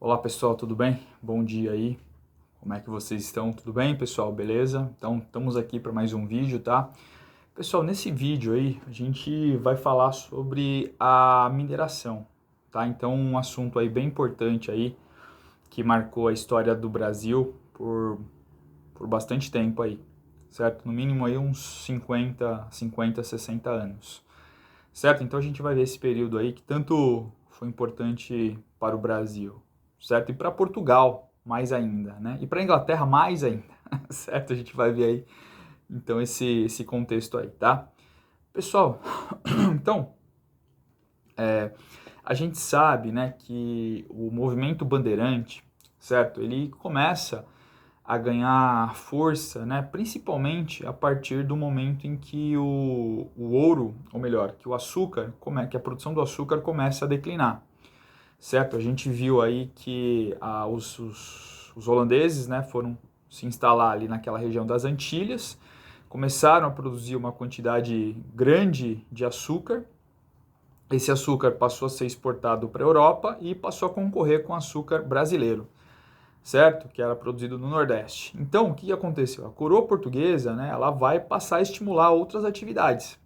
Olá pessoal, tudo bem? Bom dia aí. Como é que vocês estão? Tudo bem, pessoal? Beleza? Então, estamos aqui para mais um vídeo, tá? Pessoal, nesse vídeo aí, a gente vai falar sobre a mineração, tá? Então, um assunto aí bem importante aí, que marcou a história do Brasil por bastante tempo aí, certo? No mínimo aí uns 60 anos, certo? Então, a gente vai ver esse período aí que tanto foi importante para o Brasil, certo? E para Portugal, mais ainda, né? E para Inglaterra, mais ainda, certo? A gente vai ver aí, então, esse contexto aí, tá? Pessoal, então, a gente sabe, né, que o movimento bandeirante, certo? Ele começa a ganhar força, né, principalmente a partir do momento em que o ouro, ou melhor, que o açúcar, que a produção do açúcar começa a declinar, certo? A gente viu aí que os holandeses, né, foram se instalar ali naquela região das Antilhas, começaram a produzir uma quantidade grande de açúcar. Esse açúcar passou a ser exportado para a Europa e passou a concorrer com o açúcar brasileiro, certo? Que era produzido no Nordeste. Então, o que aconteceu? A coroa portuguesa, né, ela vai passar a estimular outras atividades,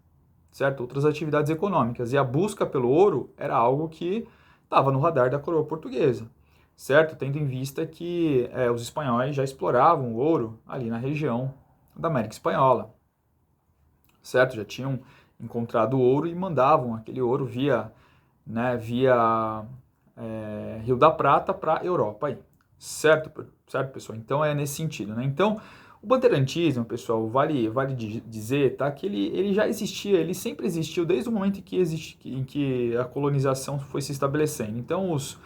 certo? Outras atividades econômicas. E a busca pelo ouro era algo que estava no radar da coroa portuguesa, certo? Tendo em vista que os espanhóis já exploravam o ouro ali na região da América Espanhola, certo? Já tinham encontrado ouro e mandavam aquele ouro via Rio da Prata para a Europa aí, certo, pessoal? Então é nesse sentido, né? Então o bandeirantismo, pessoal, vale dizer, tá, que ele já existia, ele sempre existiu desde o momento em que a colonização foi se estabelecendo. Então os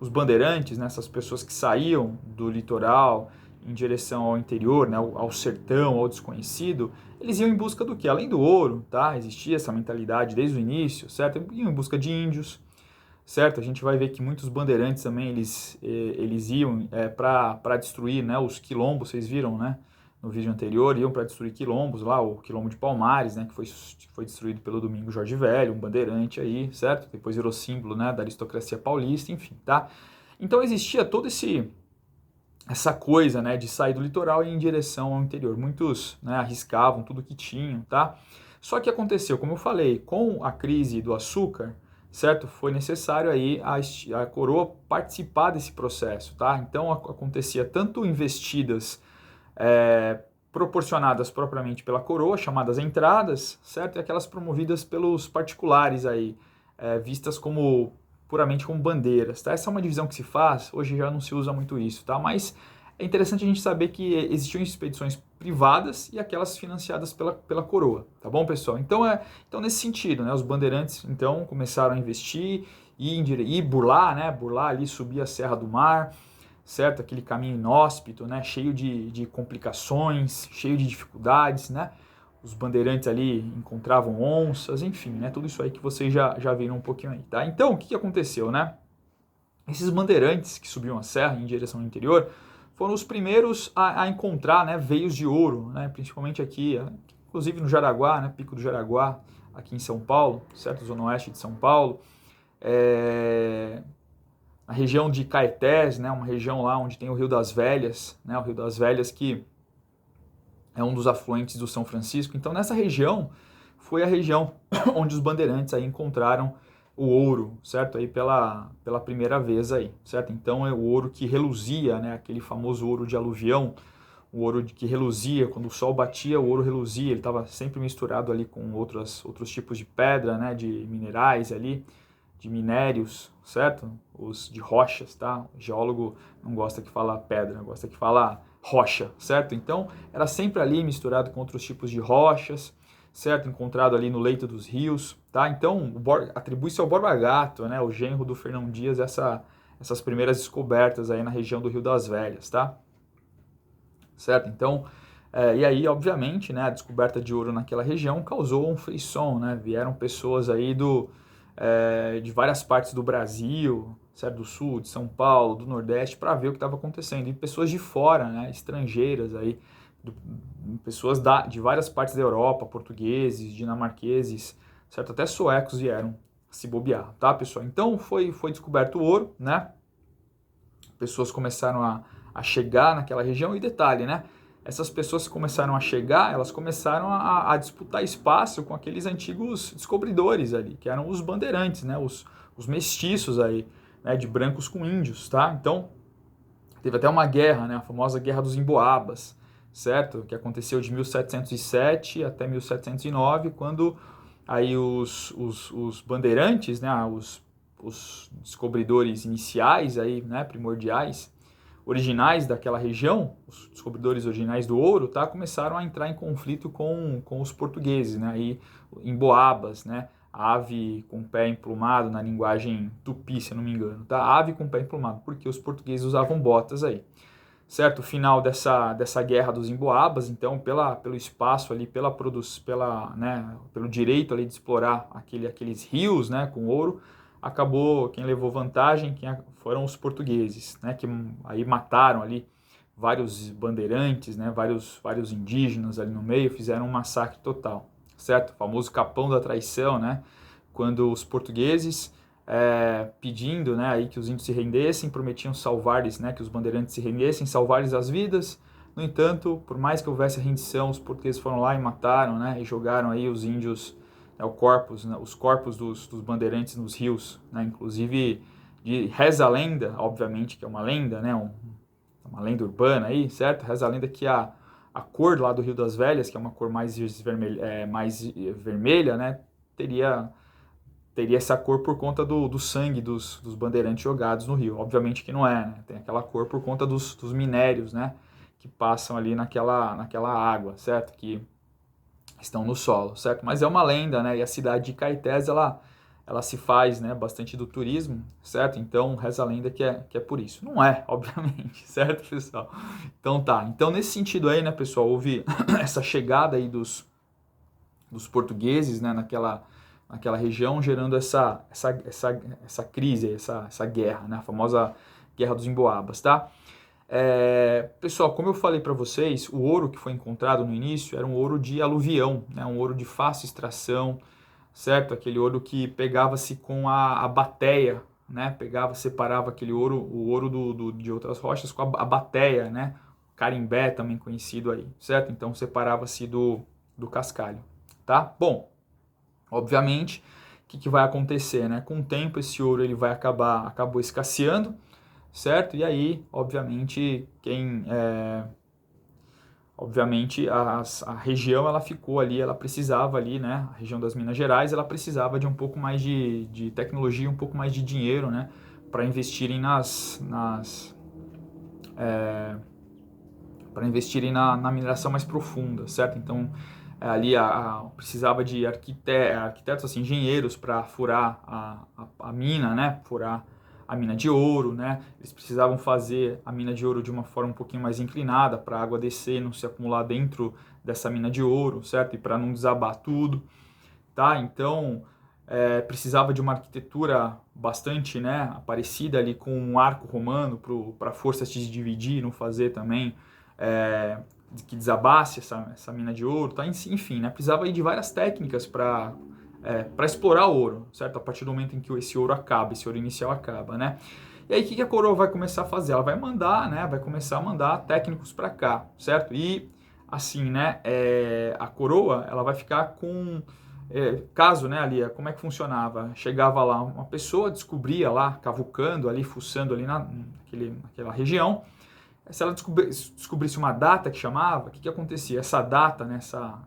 bandeirantes, né, essas pessoas que saíam do litoral em direção ao interior, né, ao sertão, ao desconhecido, eles iam em busca do que? Além do ouro, tá? Existia essa mentalidade desde o início, certo? Iam em busca de índios, certo? A gente vai ver que muitos bandeirantes também, eles iam para destruir, né, os quilombos, vocês viram, né? No vídeo anterior, iam para destruir quilombos lá, o quilombo de Palmares, né, que foi destruído pelo Domingos Jorge Velho, um bandeirante aí, certo? Depois virou símbolo, né, da aristocracia paulista, enfim, tá? Então existia todo essa coisa, né, de sair do litoral e ir em direção ao interior. Muitos, né, arriscavam tudo que tinham, tá? Só que aconteceu, como eu falei, com a crise do açúcar, certo? Foi necessário aí a coroa participar desse processo, tá? Então acontecia tanto investidas proporcionadas propriamente pela coroa, chamadas entradas, certo? E aquelas promovidas pelos particulares aí, vistas como puramente como bandeiras, tá? Essa é uma divisão que se faz, hoje já não se usa muito isso, tá? Mas é interessante a gente saber que existiam expedições privadas e aquelas financiadas pela coroa, tá bom, pessoal? Então nesse sentido, né, os bandeirantes então começaram a investir e burlar, né, burlar ali, subir a Serra do Mar, certo? Aquele caminho inóspito, né, cheio de complicações, cheio de dificuldades, né? Os bandeirantes ali encontravam onças, enfim, né? Tudo isso aí que vocês já viram um pouquinho aí, tá? Então, o que aconteceu, né? Esses bandeirantes que subiam a serra em direção ao interior foram os primeiros a encontrar, né, veios de ouro, né? Principalmente aqui, inclusive no Jaraguá, né? Pico do Jaraguá, aqui em São Paulo, certo? Zona oeste de São Paulo. A região de Caetés, né? Uma região lá onde tem o Rio das Velhas, né? O Rio das Velhas que é um dos afluentes do São Francisco. Então, nessa região, foi a região onde os bandeirantes aí encontraram o ouro, certo? Aí pela primeira vez aí, certo? Então, é o ouro que reluzia, né? Aquele famoso ouro de aluvião, o ouro que reluzia, quando o sol batia, o ouro reluzia, ele estava sempre misturado ali com outros tipos de pedra, né? De minerais ali, de minérios, certo? Os de rochas, tá? O geólogo não gosta que fala pedra, gosta que fala rocha, certo? Então, era sempre ali misturado com outros tipos de rochas, certo? Encontrado ali no leito dos rios, tá? Então, atribui-se ao Borba Gato, né? O genro do Fernão Dias, essas primeiras descobertas aí na região do Rio das Velhas, tá? Certo? Então, e aí, obviamente, né, a descoberta de ouro naquela região causou um frisson, né? Vieram pessoas aí de várias partes do Brasil, certo? Do Sul, de São Paulo, do Nordeste, para ver o que estava acontecendo. E pessoas de fora, né, estrangeiras aí, do, pessoas de várias partes da Europa, portugueses, dinamarqueses, certo? Até suecos vieram se bobear, tá, pessoal? Então foi descoberto o ouro, né? pessoas começaram a chegar naquela região, e detalhe, né? Essas pessoas que começaram a chegar, elas começaram a disputar espaço com aqueles antigos descobridores ali, que eram os bandeirantes, né? Os mestiços aí, né? De brancos com índios, tá? Então, teve até uma guerra, né? A famosa Guerra dos Emboabas, certo? Que aconteceu de 1707 até 1709, quando aí os bandeirantes, né? Os descobridores iniciais aí, né? Primordiais, originais daquela região, os descobridores originais do ouro, tá, começaram a entrar em conflito com os portugueses, né, aí emboabas, né, ave com pé emplumado na linguagem tupi, se eu não me engano, tá, ave com pé emplumado, porque os portugueses usavam botas aí, certo? O final dessa guerra dos emboabas, então, pelo espaço ali, né, pelo direito ali de explorar aqueles rios, né, com ouro, acabou, quem levou vantagem foram os portugueses, né, que aí mataram ali vários bandeirantes, né, vários indígenas ali no meio, fizeram um massacre total, certo? O famoso Capão da Traição, né, quando os portugueses, pedindo, né, aí que os índios se rendessem, prometiam salvar-lhes, né, que os bandeirantes se rendessem, salvar-lhes as vidas. No entanto, por mais que houvesse rendição, os portugueses foram lá e mataram, né, e jogaram aí os índios, né, os corpos dos bandeirantes nos rios, né, inclusive reza a lenda, obviamente que é uma lenda, né, uma lenda urbana aí, certo? Reza a lenda que a cor lá do Rio das Velhas, que é uma cor mais vermelha, né, teria essa cor por conta do sangue dos bandeirantes jogados no rio. Obviamente que não é, né? Tem aquela cor por conta dos minérios, né? Que passam ali naquela água, certo? Que estão no solo, certo? Mas é uma lenda, né? E a cidade de Caetés, ela se faz, né, bastante do turismo, certo? Então, reza a lenda que é por isso. Não é, obviamente, certo, pessoal? Então tá. Então, nesse sentido aí, né, pessoal, houve essa chegada aí dos portugueses, né, naquela região, gerando essa crise, essa guerra, né, a famosa Guerra dos Emboabas, tá? Pessoal, como eu falei para vocês, o ouro que foi encontrado no início era um ouro de aluvião, né, um ouro de fácil extração, certo? Aquele ouro que pegava-se com a bateia, né? Separava aquele ouro, o ouro de outras rochas com a bateia, né? Carimbé também conhecido aí, certo? Então separava-se do cascalho, tá? Bom, obviamente, o que vai acontecer, né? Com o tempo esse ouro ele acabou escasseando, certo? E aí, obviamente, a região ela ficou ali, ela precisava ali, né? A região das Minas Gerais, ela precisava de um pouco mais de tecnologia, um pouco mais de dinheiro, né? Para investirem para investirem na mineração mais profunda, certo? Então, ali precisava de arquitetos, assim, engenheiros para furar a mina, né? Furar a mina de ouro, né? Eles precisavam fazer a mina de ouro de uma forma um pouquinho mais inclinada para a água descer, não se acumular dentro dessa mina de ouro, certo? E para não desabar tudo, tá? Então, precisava de uma arquitetura bastante, né, parecida ali com um arco romano para a força se dividir, não fazer também que desabasse essa mina de ouro, tá? Enfim, né, precisava aí de várias técnicas para explorar o ouro, certo? A partir do momento em que esse ouro acaba, esse ouro inicial acaba, né? E aí o que a coroa vai começar a fazer? Ela vai mandar, né, vai começar a mandar técnicos para cá, certo? E assim, né, a coroa, ela vai ficar com caso, né, ali, como é que funcionava? Chegava lá uma pessoa, descobria lá, cavucando ali, fuçando ali naquela região. Se ela descobrisse uma data que chamava, o que acontecia? Essa data, né,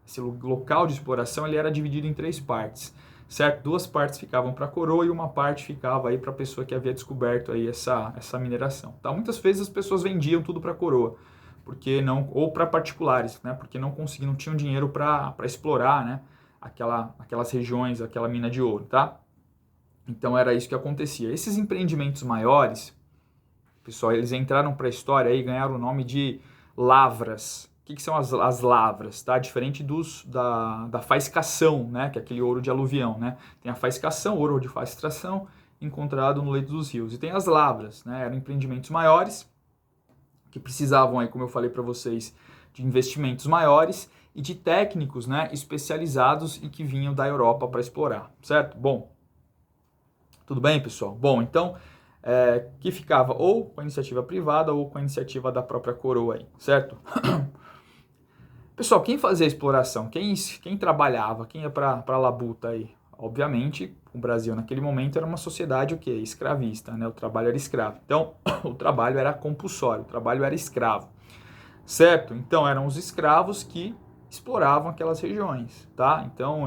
esse local de exploração, ele era dividido em 3 partes, certo? 2 partes ficavam para a coroa e uma parte ficava aí para a pessoa que havia descoberto aí essa mineração. Tá? Muitas vezes as pessoas vendiam tudo para a coroa, porque não, ou para particulares, né, porque não tinham dinheiro para explorar, né, aquelas regiões, aquela mina de ouro, tá? Então era isso que acontecia. Esses empreendimentos maiores, pessoal, eles entraram para a história e ganharam o nome de lavras. O que são as lavras, tá? Diferente da faiscação, né? Que é aquele ouro de aluvião, né? Tem a faiscação, ouro de fácil extração, encontrado no leito dos rios. E tem as lavras, né? Eram empreendimentos maiores, que precisavam, aí, como eu falei para vocês, de investimentos maiores e de técnicos, né, especializados e que vinham da Europa para explorar, certo? Bom, tudo bem, pessoal? Bom, então, que ficava ou com a iniciativa privada ou com a iniciativa da própria coroa aí, certo? Pessoal, quem fazia a exploração? Quem trabalhava? Quem ia para a labuta aí? Obviamente, o Brasil naquele momento era uma sociedade o quê? Escravista, né? O trabalho era escravo. Então, o trabalho era compulsório, o trabalho era escravo, certo? Então, eram os escravos que exploravam aquelas regiões, tá? Então,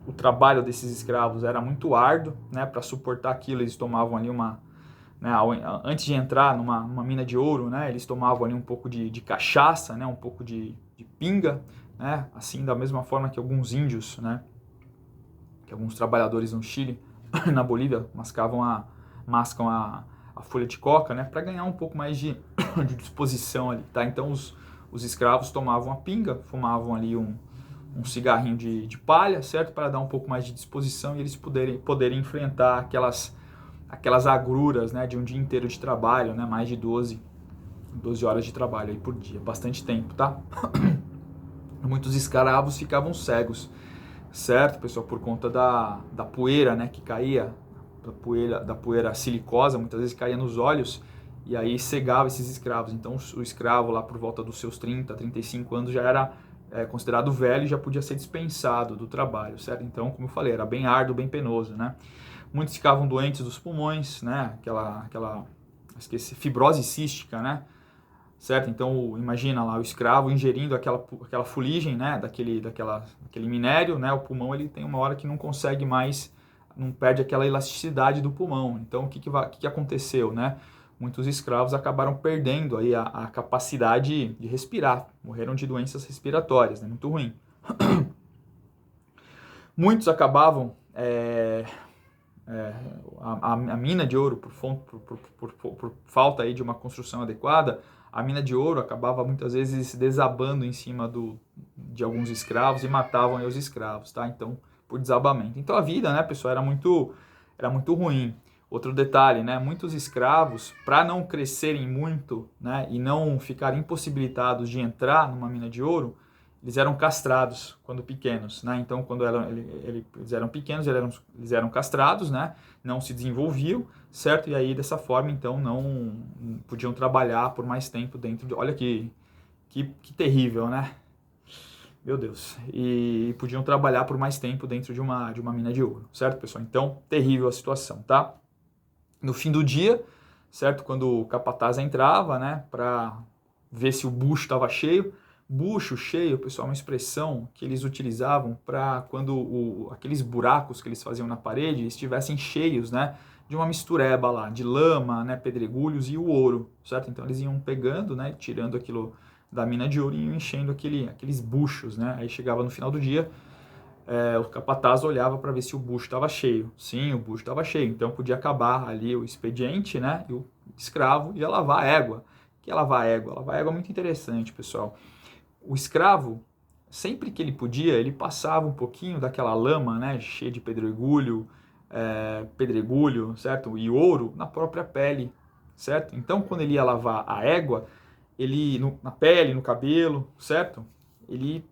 o trabalho desses escravos era muito árduo, né? Para suportar aquilo, eles tomavam ali né, antes de entrar numa mina de ouro, né, eles tomavam ali um pouco de cachaça, né, um pouco de pinga, né, assim da mesma forma que alguns índios, né, que alguns trabalhadores no Chile, na Bolívia, mascam a folha de coca, né, para ganhar um pouco mais de disposição ali, tá? Então os escravos tomavam a pinga, fumavam ali um cigarrinho de palha, certo? Para dar um pouco mais de disposição e eles poderem enfrentar aquelas agruras, né, de um dia inteiro de trabalho, né, mais de 12 horas de trabalho aí por dia, bastante tempo, tá? Muitos escravos ficavam cegos, certo, pessoal, por conta da poeira, né, que caía, da poeira silicosa, muitas vezes caía nos olhos e aí cegava esses escravos. Então o escravo lá por volta dos seus 30, 35 anos já era considerado velho e já podia ser dispensado do trabalho, certo? Então, como eu falei, era bem árduo, bem penoso, né? Muitos ficavam doentes dos pulmões, né? Esqueci, fibrose cística, né? Certo? Então, imagina lá o escravo ingerindo aquela fuligem, né? Daquele minério, né? O pulmão ele tem uma hora que não consegue mais, não perde aquela elasticidade do pulmão. Então, o que aconteceu, né? Muitos escravos acabaram perdendo aí a capacidade de respirar, morreram de doenças respiratórias, né? Muito ruim. Muitos acabavam a mina de ouro, por falta aí de uma construção adequada, a mina de ouro acabava muitas vezes se desabando em cima de alguns escravos e matavam aí os escravos, tá? Então, por desabamento. Então a vida, né, pessoal, era muito ruim. Outro detalhe, né, muitos escravos, para não crescerem muito, né, e não ficarem impossibilitados de entrar numa mina de ouro, eles eram castrados quando pequenos, né? Então, quando eles eram pequenos, eles eram castrados, né? Não se desenvolviam, certo? E aí, dessa forma, então, não podiam trabalhar por mais tempo dentro de... Olha que terrível, né? Meu Deus. E podiam trabalhar por mais tempo dentro de uma mina de ouro, certo, pessoal? Então, terrível a situação, tá? No fim do dia, certo? Quando o capataz entrava, né? Para ver se o bucho estava cheio. Bucho cheio, pessoal, é uma expressão que eles utilizavam para quando aqueles buracos que eles faziam na parede estivessem cheios, né, de uma mistureba lá, de lama, né, pedregulhos e o ouro, certo? Então eles iam pegando, né, tirando aquilo da mina de ouro e iam enchendo aqueles buchos, né? Aí chegava no final do dia, o capataz olhava para ver se o bucho estava cheio. Sim, o bucho estava cheio, então podia acabar ali o expediente, né, e o escravo ia lavar a égua. O que é lavar a égua? Lavar a égua é muito interessante, pessoal. O escravo, sempre que ele podia, ele passava um pouquinho daquela lama, né, cheia de pedregulho, certo? E ouro na própria pele, certo? Então, quando ele ia lavar a égua, na pele, no cabelo, certo? Ele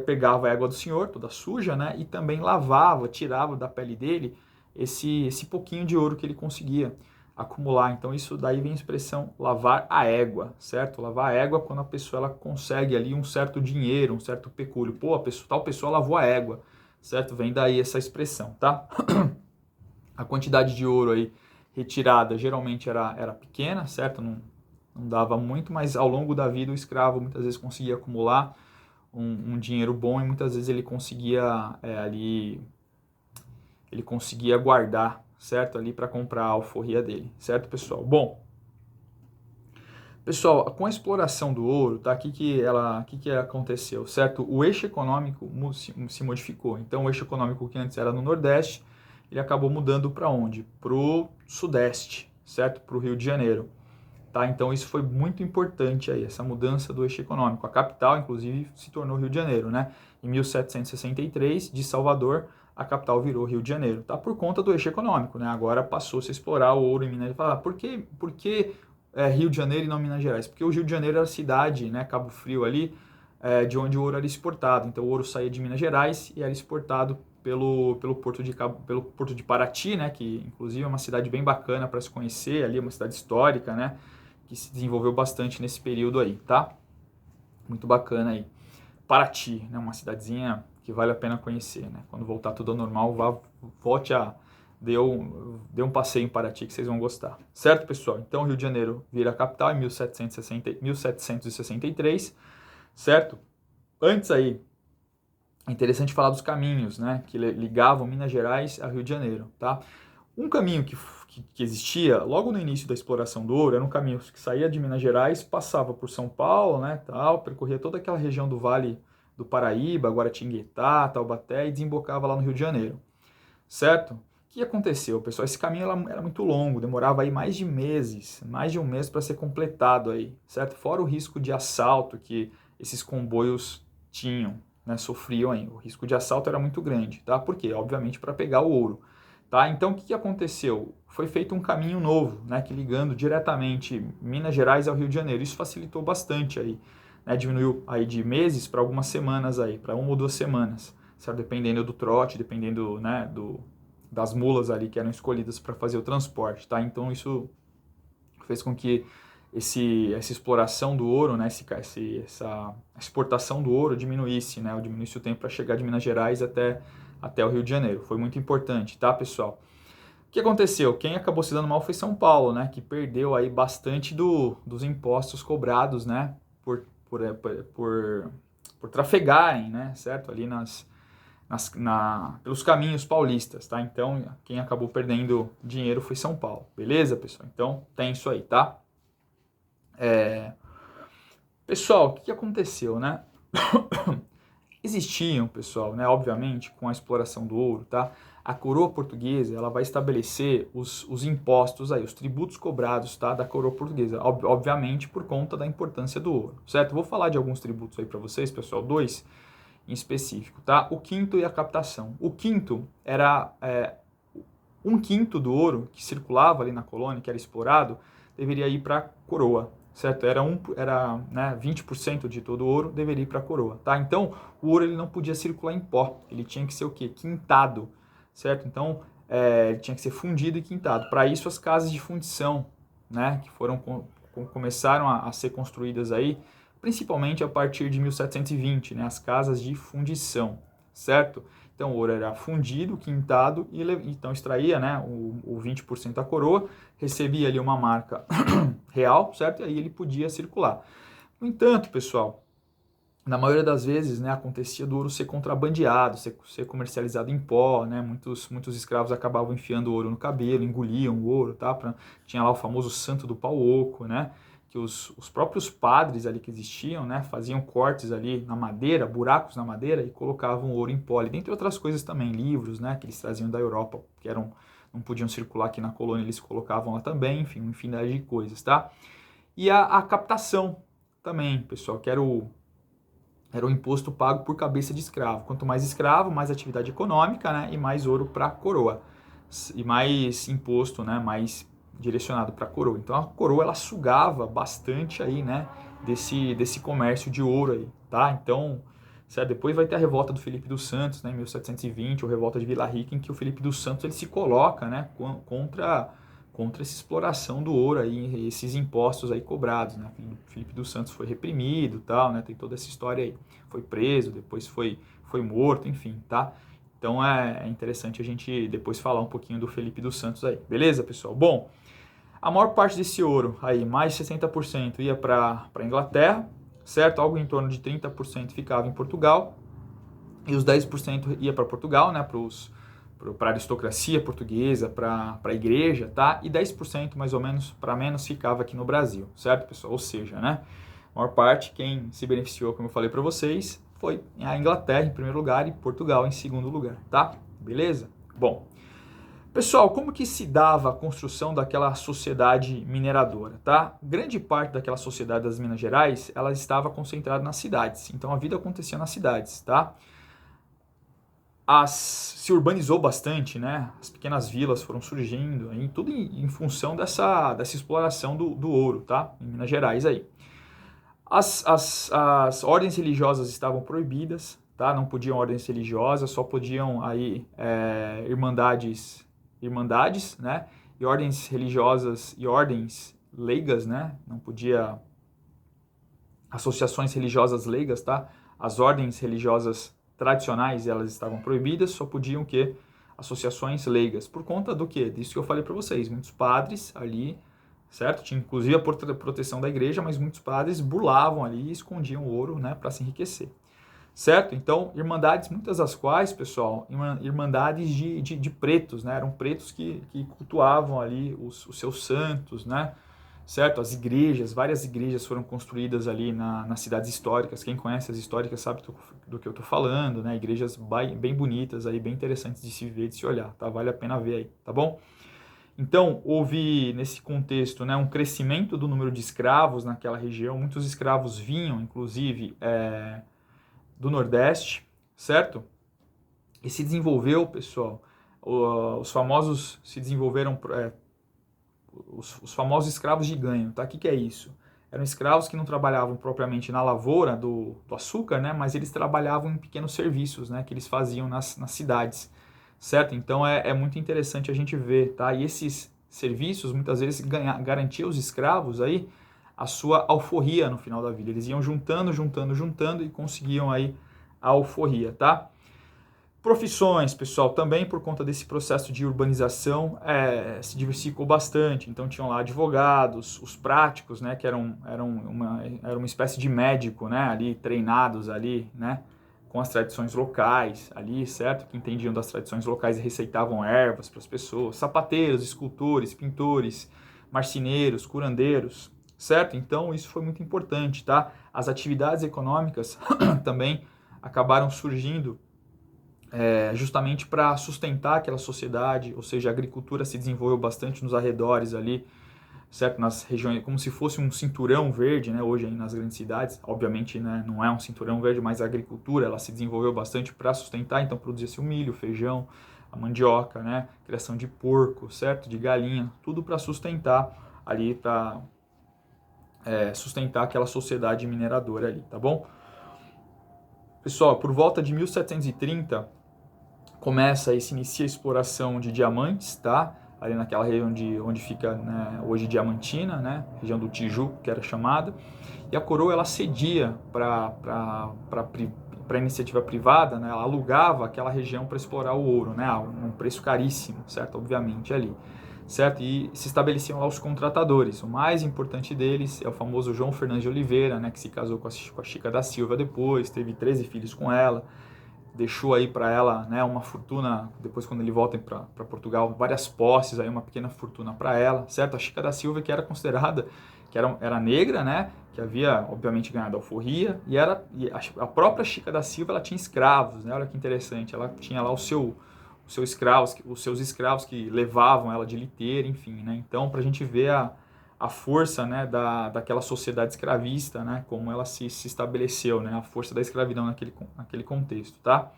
pegava a égua do senhor, toda suja, né? E também lavava, tirava da pele dele esse pouquinho de ouro que ele conseguia acumular. Então isso daí vem a expressão lavar a égua, certo? Lavar a égua quando a pessoa ela consegue ali um certo dinheiro, um certo pecúlio. Pô, tal pessoa lavou a égua, certo? Vem daí essa expressão, tá? A quantidade de ouro aí retirada geralmente era pequena, certo? Não dava muito, mas ao longo da vida o escravo muitas vezes conseguia acumular um dinheiro bom e muitas vezes ele conseguia ele conseguia guardar, certo? Ali para comprar a alforria dele, certo, pessoal? Bom, pessoal, com a exploração do ouro, tá? O que aconteceu, certo? O eixo econômico se modificou. Então, o eixo econômico que antes era no Nordeste, ele acabou mudando para onde? Para o Sudeste, certo? Para o Rio de Janeiro. Tá? Então, isso foi muito importante aí, essa mudança do eixo econômico. A capital, inclusive, se tornou Rio de Janeiro, né? Em 1763, de Salvador, a capital virou Rio de Janeiro, tá? Por conta do eixo econômico, né? Agora passou-se a explorar o ouro em Minas Gerais. Por que Rio de Janeiro e não Minas Gerais? Porque o Rio de Janeiro era a cidade, né? Cabo Frio ali, de onde o ouro era exportado. Então, o ouro saía de Minas Gerais e era exportado pelo Porto de Paraty, né, que inclusive é uma cidade bem bacana para se conhecer, ali é uma cidade histórica, né, que se desenvolveu bastante nesse período aí, tá? Muito bacana aí. Paraty, né, uma cidadezinha que vale a pena conhecer, né? Quando voltar tudo ao normal, volte a dê um passeio em Paraty que vocês vão gostar. Certo, pessoal? Então, Rio de Janeiro vira a capital em 1763, certo? Antes aí, é interessante falar dos caminhos, né, que ligavam Minas Gerais a Rio de Janeiro, tá? Um caminho que existia logo no início da exploração do ouro era um caminho que saía de Minas Gerais, passava por São Paulo, né, tal, percorria toda aquela região do Vale do Paraíba, Guaratinguetá, Taubaté e desembocava lá no Rio de Janeiro, certo? O que aconteceu, pessoal? Esse caminho era muito longo, demorava aí mais de um mês para ser completado aí, certo? Fora o risco de assalto que esses comboios tinham, né, sofriam aí. O risco de assalto era muito grande, tá? Por quê? Obviamente para pegar o ouro, tá? Então o que aconteceu? Foi feito um caminho novo, né, que ligando diretamente Minas Gerais ao Rio de Janeiro. Isso facilitou bastante aí, né? Diminuiu aí de meses para algumas semanas aí, para 1 ou 2 semanas, certo? Dependendo do trote, dependendo, né, das mulas ali que eram escolhidas para fazer o transporte, tá? Então isso fez com que essa exploração do ouro, né, essa exportação do ouro diminuísse, né, diminuísse o tempo para chegar de Minas Gerais até o Rio de Janeiro. Foi muito importante, tá, pessoal? O que aconteceu? Quem acabou se dando mal foi São Paulo, né, que perdeu aí bastante dos impostos cobrados, né, por trafegarem, né, certo, ali pelos caminhos paulistas, tá? Então, quem acabou perdendo dinheiro foi São Paulo, beleza, pessoal? Então, tem isso aí, tá? Pessoal, o que aconteceu, né? Existiam, pessoal, né, obviamente, com a exploração do ouro, tá? A coroa portuguesa, ela vai estabelecer os impostos aí, os tributos cobrados, tá, da coroa portuguesa, obviamente por conta da importância do ouro, certo? Vou falar de alguns tributos aí para vocês, pessoal, 2 em específico, tá? O quinto e a captação. O quinto era 1/5 do ouro que circulava ali na colônia, que era explorado, deveria ir para a coroa, certo? Né, 20% de todo o ouro deveria ir para a coroa, tá? Então, o ouro ele não podia circular em pó, ele tinha que ser o quê? Quintado, certo? Então, ele tinha que ser fundido e quintado. Para isso, as casas de fundição, né, que começaram a ser construídas aí, principalmente a partir de 1720, né, as casas de fundição, certo? Então, o ouro era fundido, quintado, e então extraía, né, o 20% da coroa, recebia ali uma marca real, certo? E aí ele podia circular. No entanto, pessoal, na maioria das vezes, né, acontecia do ouro ser contrabandeado, ser comercializado em pó, né? Muitos escravos acabavam enfiando ouro no cabelo, engoliam o ouro, tá? Tinha lá o famoso santo do pau oco, né? Que os próprios padres ali que existiam, né, faziam cortes ali na madeira, buracos na madeira e colocavam ouro em pó, dentre outras coisas também, livros, né, que eles traziam da Europa, que não podiam circular aqui na colônia, eles colocavam lá também, enfim, uma infinidade de coisas, tá? E a captação também, pessoal, que era o imposto pago por cabeça de escravo. Quanto mais escravo, mais atividade econômica, né, e mais ouro para a coroa. E mais imposto, né, mais direcionado para a coroa. Então a coroa ela sugava bastante aí, né, desse comércio de ouro aí, tá? Então, certo? Depois vai ter a revolta do Felipe dos Santos, né, em 1720, ou revolta de Vila Rica, em que o Felipe dos Santos ele se coloca, né, contra essa exploração do ouro aí, esses impostos aí cobrados, né? Felipe dos Santos foi reprimido, tal, né? Tem toda essa história aí. Foi preso, depois foi morto, enfim, tá? Então é interessante a gente depois falar um pouquinho do Felipe dos Santos aí. Beleza, pessoal? Bom, a maior parte desse ouro aí, mais de 60% ia para a Inglaterra, certo? Algo em torno de 30% ficava em Portugal e os 10% ia para Portugal, né? Para a aristocracia portuguesa, para a igreja, tá? E 10% mais ou menos, para menos, ficava aqui no Brasil, certo, pessoal? Ou seja, né? A maior parte, quem se beneficiou, como eu falei para vocês, foi a Inglaterra em primeiro lugar e Portugal em segundo lugar, tá? Beleza? Bom, pessoal, como que se dava a construção daquela sociedade mineradora, tá? Grande parte daquela sociedade das Minas Gerais, ela estava concentrada nas cidades. Então, a vida acontecia nas cidades, tá? Se urbanizou bastante, né? As pequenas vilas foram surgindo, aí, tudo em função dessa exploração do ouro, tá? Em Minas Gerais aí. As ordens religiosas estavam proibidas, tá? Não podiam ordens religiosas, só podiam aí irmandades, né? E ordens religiosas e ordens leigas, né? Não podia associações religiosas leigas, tá? As ordens religiosas tradicionais, elas estavam proibidas, só podiam o quê? Associações leigas. Por conta do quê? Disso que eu falei para vocês. Muitos padres ali, certo? Tinha inclusive a proteção da igreja, mas muitos padres burlavam ali e escondiam o ouro, né, para se enriquecer. Certo? Então, irmandades, muitas das quais, pessoal, irmandades de pretos, né? Eram pretos que cultuavam ali os seus santos, né? Certo? As igrejas, várias igrejas foram construídas ali nas cidades históricas. Quem conhece as históricas sabe do que eu estou falando, né? Igrejas bem bonitas aí, bem interessantes de se ver, de se olhar, tá? Vale a pena ver aí, tá bom? Então, houve nesse contexto, né, um crescimento do número de escravos naquela região. Muitos escravos vinham, inclusive, do Nordeste, certo? E se desenvolveu, pessoal, os famosos se desenvolveram, os famosos escravos de ganho, tá? O que é isso? Eram escravos que não trabalhavam propriamente na lavoura do açúcar, né? Mas eles trabalhavam em pequenos serviços, né? Que eles faziam nas cidades, certo? Então é muito interessante a gente ver, tá? E esses serviços muitas vezes garantiam aos escravos aí a sua alforria no final da vida. Eles iam juntando e conseguiam aí a alforria, tá? Profissões, pessoal, também por conta desse processo de urbanização, se diversificou bastante. Então tinham lá advogados, os práticos, né, que eram uma espécie de médico, né, ali treinados ali, né, com as tradições locais ali, certo? Que entendiam das tradições locais e receitavam ervas para as pessoas. Sapateiros, escultores, pintores, marceneiros, curandeiros, certo? Então isso foi muito importante, tá? As atividades econômicas também acabaram surgindo justamente para sustentar aquela sociedade, ou seja, a agricultura se desenvolveu bastante nos arredores ali, certo? Nas regiões, como se fosse um cinturão verde, né? Hoje aí nas grandes cidades, obviamente, né, não é um cinturão verde, mas a agricultura ela se desenvolveu bastante para sustentar, então produzia-se o milho, o feijão, a mandioca, né? Criação de porco, certo? De galinha, tudo para sustentar ali, para sustentar aquela sociedade mineradora ali, tá bom? Pessoal, por volta de 1730, começa e se inicia a exploração de diamantes, tá? Ali naquela região onde fica, né, hoje Diamantina, né? Região do Tijuco, que era chamada. E a coroa, ela cedia para a iniciativa privada, né? Ela alugava aquela região para explorar o ouro, né? A um preço caríssimo, certo? Obviamente, ali. Certo? E se estabeleciam lá os contratadores. O mais importante deles é o famoso João Fernandes de Oliveira, né? Que se casou com a Chica da Silva depois, teve 13 filhos com ela. Deixou aí para ela, né, uma fortuna, depois quando ele volta para Portugal, várias posses, aí uma pequena fortuna para ela, certo? A Chica da Silva, que era considerada, que era negra, né, que havia, obviamente, ganhado alforria, e a própria Chica da Silva, ela tinha escravos, né, olha que interessante, ela tinha lá os seus escravos que levavam ela de liteira, enfim, né, então para a gente ver a força, né, daquela sociedade escravista, né, como ela se estabeleceu, né, a força da escravidão naquele contexto, tá?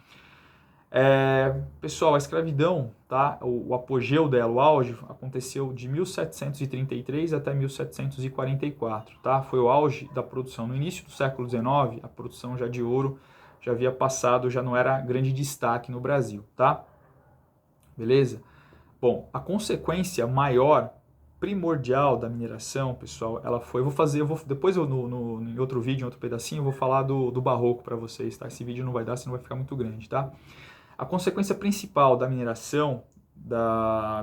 Pessoal, a escravidão, tá, o apogeu dela, o auge, aconteceu de 1733 até 1744, tá? Foi o auge da produção. No início do século XIX, a produção já de ouro já havia passado, já não era grande destaque no Brasil, tá? Beleza? Bom, a consequência maior primordial da mineração, pessoal, ela foi, depois em outro vídeo, em outro pedacinho, eu vou falar do barroco para vocês, tá? Esse vídeo não vai dar, senão vai ficar muito grande, tá? A consequência principal da mineração,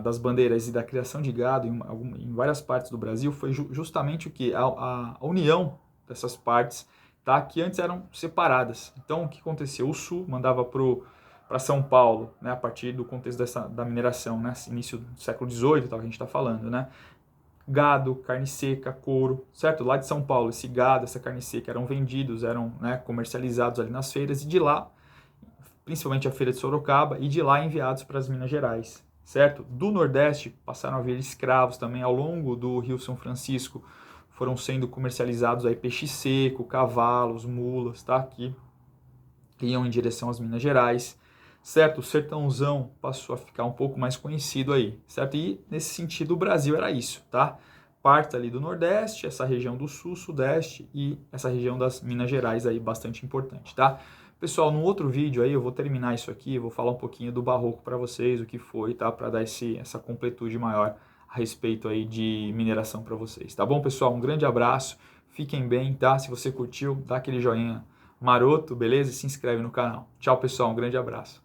das bandeiras e da criação de gado em várias partes do Brasil foi justamente o que? A união dessas partes, tá? Que antes eram separadas. Então, o que aconteceu? O Sul mandava para São Paulo, né, a partir do contexto da mineração, né, início do século XVIII, tal, que a gente está falando, né, gado, carne seca, couro, certo? Lá de São Paulo, esse gado, essa carne seca eram vendidos, eram, né, comercializados ali nas feiras, e de lá, principalmente a feira de Sorocaba, e de lá enviados para as Minas Gerais, certo? Do Nordeste passaram a vir escravos também ao longo do Rio São Francisco, foram sendo comercializados aí peixe seco, cavalos, mulas, tá? Que iam em direção às Minas Gerais, certo? O sertãozão passou a ficar um pouco mais conhecido aí, certo? E nesse sentido o Brasil era isso, tá? Parte ali do Nordeste, essa região do Sul, Sudeste e essa região das Minas Gerais aí bastante importante, tá? Pessoal, no outro vídeo aí eu vou terminar isso aqui, vou falar um pouquinho do Barroco para vocês, o que foi, tá? Para dar essa completude maior a respeito aí de mineração para vocês. Tá bom, pessoal? Um grande abraço, fiquem bem, tá? Se você curtiu, dá aquele joinha maroto, beleza? E se inscreve no canal. Tchau, pessoal, um grande abraço.